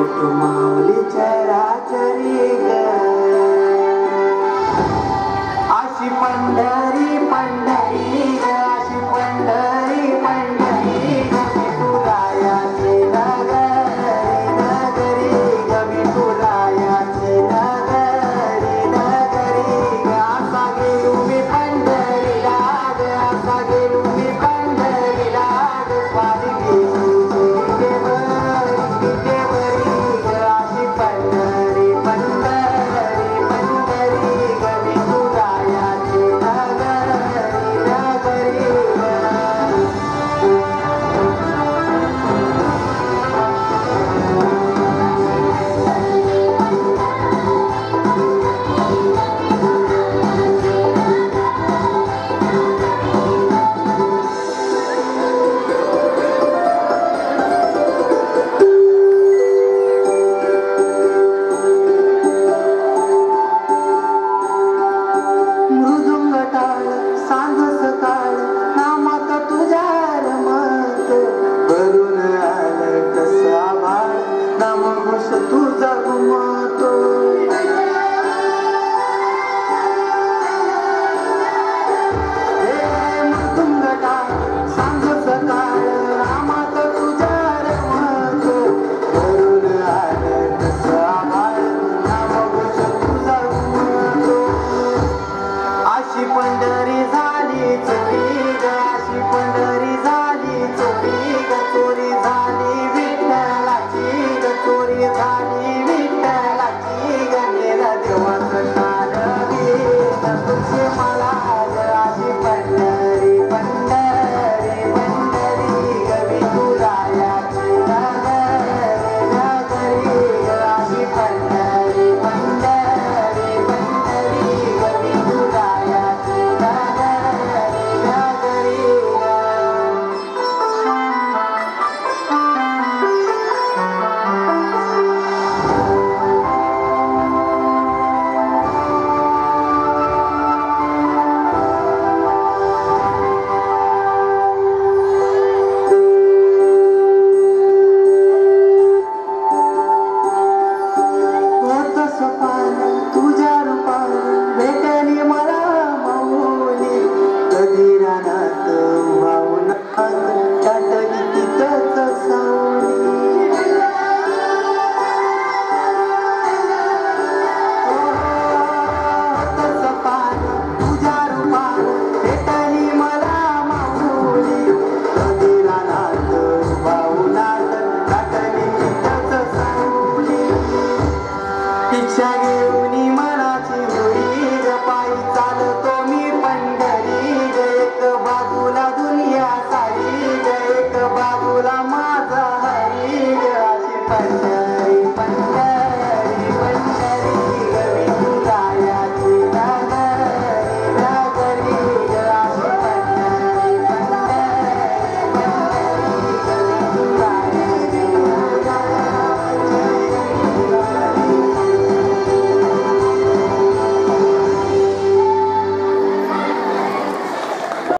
माऊली चराचरी ग अशी पंढरी पंढरी ग अशी पंढरी पंढरी ग विठुरायाची नगरी नगरी ग विठुरायाची नगरी नगरी ग असा गेलो मी पंढरीला ग असा गेलो मी पंढरीला ग स्वामी पंढरी झाली चोरी ग अशी पंढरी झाली चोरी ग चोरी झाली विठ्ठलाची ग चोरी झाली विठ्ठलाची ग गेला देवाचं नारळी तुझे मला ग अशी पंढरी पंढरी पंढरी ग विठुरायाची नगरी नगरी ग अशी पंढरी पंढरी पंढरी ग विठुरायाची मनाची होडी ग पायी चालतो मी पंढरी ग एक बाजूला दुनिया सारी ग एक बाजूला माझा हरी ग अशी पंढरी